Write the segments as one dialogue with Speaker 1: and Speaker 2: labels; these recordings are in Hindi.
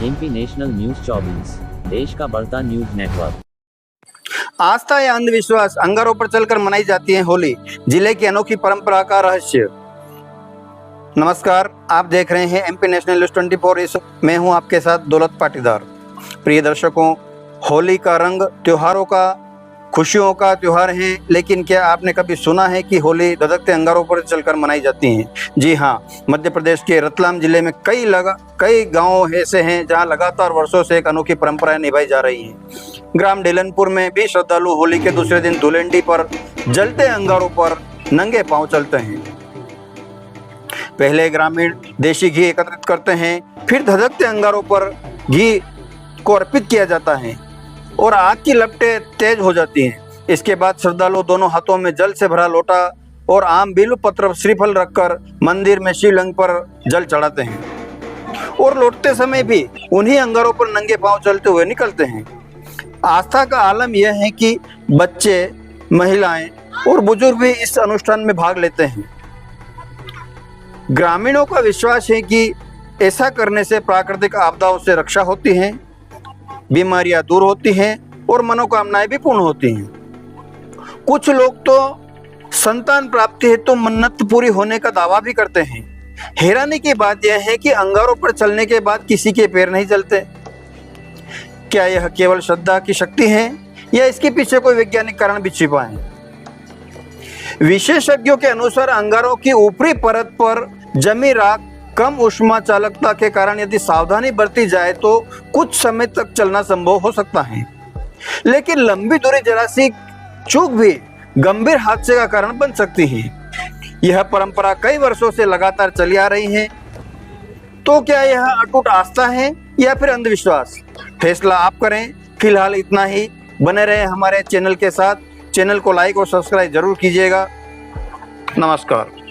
Speaker 1: एमपी नेशनल न्यूज 24 देश का बढ़ता न्यूज नेटवर्क।
Speaker 2: आस्था या अंधविश्वास, अंगारों पर चलकर मनाई जाती है होली, जिले की अनोखी परंपरा का रहस्य। नमस्कार, आप देख रहे हैं एमपी नेशनल न्यूज 24। मैं हूं आपके साथ दौलत पाटीदार। प्रिय दर्शकों, होली का रंग त्योहारों का, खुशियों का त्योहार है, लेकिन क्या आपने कभी सुना है कि होली धधकते अंगारों पर चलकर मनाई जाती है? जी हाँ, मध्य प्रदेश के रतलाम जिले में कई गांव ऐसे हैं जहां लगातार वर्षों से एक अनोखी परंपराएं निभाई जा रही हैं। ग्राम डेलनपुर में भी श्रद्धालु होली के दूसरे दिन धुलेंडी पर जलते अंगारों पर नंगे पांव चलते हैं। पहले ग्रामीण देशी घी एकत्रित करते हैं, फिर धधकते अंगारों पर घी को अर्पित किया जाता है और आग की लपटें तेज हो जाती हैं। इसके बाद श्रद्धालु दोनों हाथों में जल से भरा लोटा और आम, बिल्व पत्र, श्रीफल रखकर मंदिर में शिवलिंग पर जल चढ़ाते हैं और लौटते समय भी उन्हीं अंगारों पर नंगे पांव चलते हुए निकलते हैं। आस्था का आलम यह है कि बच्चे, महिलाएं और बुजुर्ग भी इस अनुष्ठान में भाग लेते हैं। ग्रामीणों का विश्वास है कि ऐसा करने से प्राकृतिक आपदाओं से रक्षा होती है, बीमारियां दूर होती हैं और मनोकामनाएं भी पूर्ण होती हैं। कुछ लोग तो संतान प्राप्ति हेतु तो मन्नत पूरी होने का दावा भी करते हैं। हैरानी की बात यह है कि अंगारों पर चलने के बाद किसी के पैर नहीं चलते। क्या यह केवल श्रद्धा की शक्ति है या इसके पीछे कोई वैज्ञानिक कारण भी छिपा है? विशेषज्ञों के अनुसार अंगारों की ऊपरी परत पर जमी राख कम ऊष्मा चालकता के कारण यदि सावधानी बरती जाए तो कुछ समय तक चलना संभव हो सकता है, लेकिन लंबी दूरी जरा सी चूक भी गंभीर हादसे का कारण बन सकती है। यह परंपरा कई वर्षों से लगातार चली आ रही है, तो क्या यह अटूट आस्था है या फिर अंधविश्वास? फैसला आप करें। फिलहाल इतना ही। बने रहे हमारे चैनल के साथ। चैनल को लाइक और सब्सक्राइब जरूर कीजिएगा। नमस्कार।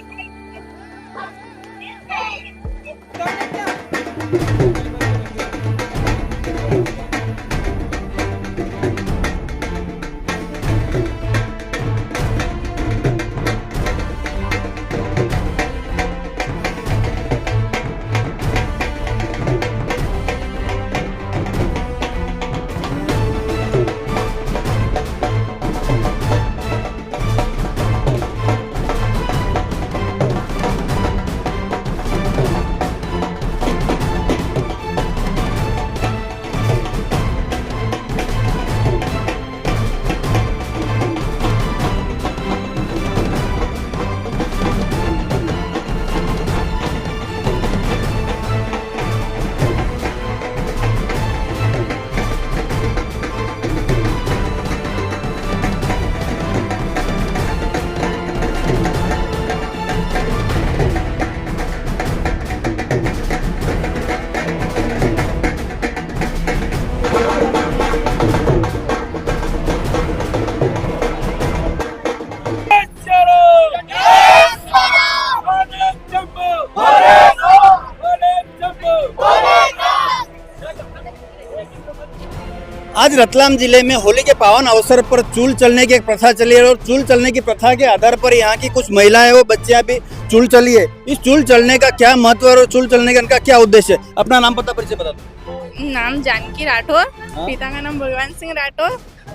Speaker 2: आज रतलाम जिले में होली के पावन अवसर पर चूल चलने की एक प्रथा चली है और चूल चलने की प्रथा के आधार पर यहाँ की कुछ महिलाएं व बच्चियां भी चूल चली है। इस चूल चलने का क्या महत्व है और चूल चलने का इनका क्या उद्देश्य है? अपना नाम, पता, परिचय बता दो।
Speaker 3: नाम जानकी राठौर, पिता का नाम भगवान सिंह राठौर।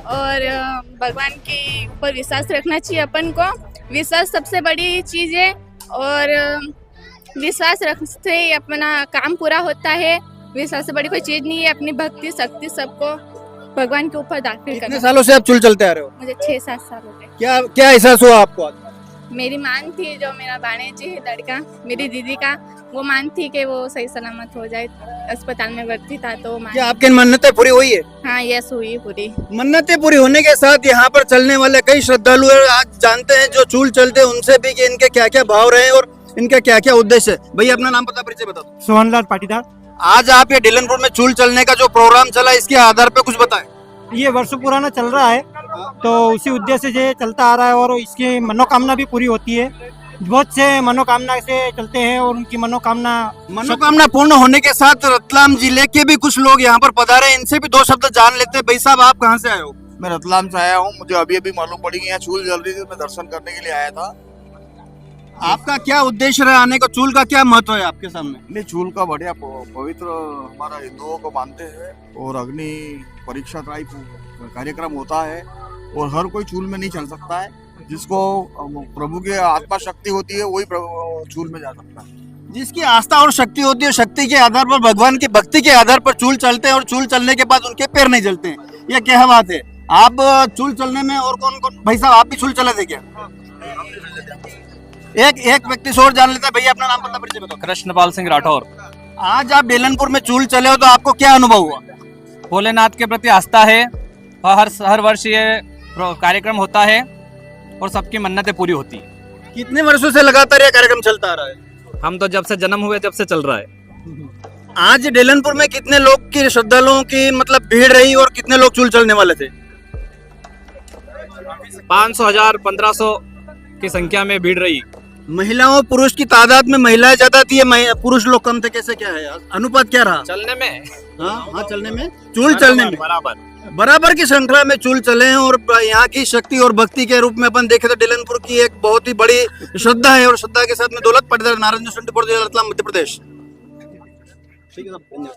Speaker 3: और भगवान के ऊपर विश्वास रखना चाहिए अपन को। विश्वास सबसे बड़ी चीज है और विश्वास रखने से अपना काम पूरा होता है। विश्वास से बड़ी कोई चीज नहीं है। अपनी भक्ति शक्ति सबको भगवान के ऊपर दाखिल करना।
Speaker 2: कितने सालों से आप चूल चलते आ रहे हो?
Speaker 3: मुझे 6-7 साल हो गए।
Speaker 2: क्या एहसास हुआ आपको आज?
Speaker 3: मेरी मान थी, जो मेरा बानेजी है लड़का, मेरी दीदी का, वो मान थी कि वो सही सलामत हो जाए। अस्पताल में भर्ती था तो
Speaker 2: क्या आपकी मन्नतें पूरी हुई है?
Speaker 3: हाँ, यस हुई पूरी।
Speaker 2: मन्नतें पूरी होने के साथ यहाँ पर चलने वाले कई श्रद्धालु आज जानते हैं जो चूल चलते हैं उनसे भी कि इनके क्या क्या भाव रहे और इनका क्या क्या उद्देश्य है। भैया अपना नाम, पता, परिचय बता दो।
Speaker 4: सोहनलाल पाटीदार।
Speaker 2: आज आप ये डेलनपुर में चूल चलने का जो प्रोग्राम चला, इसके आधार पे कुछ बताएं।
Speaker 4: ये वर्षों पुराना चल रहा है, तो उसी उद्देश्य से चलता आ रहा है और इसकी मनोकामना भी पूरी होती है। बहुत से मनोकामना से चलते हैं और उनकी मनोकामना
Speaker 2: पूर्ण होने के साथ रतलाम जिले के भी कुछ लोग यहाँ पर पधारे, इनसे भी दो शब्द जान लेते हैं। भाई साहब, आप कहाँ से आए हो?
Speaker 5: मैं रतलाम से आया हूँ। मुझे अभी अभी मालूम पड़ी कि यहाँ चूल जल रही थी, मैं दर्शन करने के लिए आया था।
Speaker 2: आपका क्या उद्देश्य रहा आने का? चूल का क्या महत्व है आपके सामने?
Speaker 5: नहीं, चूल का बढ़िया पवित्र हमारा हिंदुओं को मानते हैं और अग्नि परीक्षा टाइप कार्यक्रम होता है और हर कोई चूल में नहीं चल सकता है। जिसको प्रभु की आत्मा शक्ति होती है वही चूल में जा सकता है।
Speaker 2: जिसकी आस्था और शक्ति होती है, शक्ति के आधार पर, भगवान की भक्ति के आधार पर चूल चलते हैं और चूल चलने के बाद उनके पैर नहीं जलते हैं। ये क्या बात है? आप चूल चलने में और कौन कौन? भाई साहब, आप भी चूल चले थे क्या? एक व्यक्ति से और जान लेता है। भैया अपना नाम पता परिचय बताओ।
Speaker 6: कृष्णपाल सिंह राठौर।
Speaker 2: आज आप बेलनपुर में चूल चले हो तो आपको क्या अनुभव हुआ?
Speaker 6: भोलेनाथ के प्रति आस्था है और हर वर्ष ये कार्यक्रम होता है और सबकी मन्नतें पूरी होती है।
Speaker 2: कितने वर्षों से लगातार ये कार्यक्रम चलता आ रहा है?
Speaker 6: हम तो जब से जन्म हुए जब से चल रहा है।
Speaker 2: आज बेलनपुर में कितने लोग की, श्रद्धालुओं की मतलब भीड़ रही और कितने लोग चूल चलने वाले थे?
Speaker 6: 500, 1000, 1500 की संख्या में भीड़ रही।
Speaker 2: महिलाओं पुरुष की तादाद में महिलाएं ज्यादा थी, पुरुष लोग कम थे? कैसे, क्या है अनुपात क्या रहा?
Speaker 6: चलने में,
Speaker 2: हाँ चलने में, चूल चलने में
Speaker 6: बराबर
Speaker 2: की श्रृंखला में चूल चले हैं। और यहाँ की शक्ति और भक्ति के रूप में अपन देखे तो बेलनपुर की एक बहुत ही बड़ी श्रद्धा है और श्रद्धा के साथ में दौलत पटदार नारायण न्यूज़ 24 जिला रतलाम मध्य प्रदेश। ठीक है, धन्यवाद।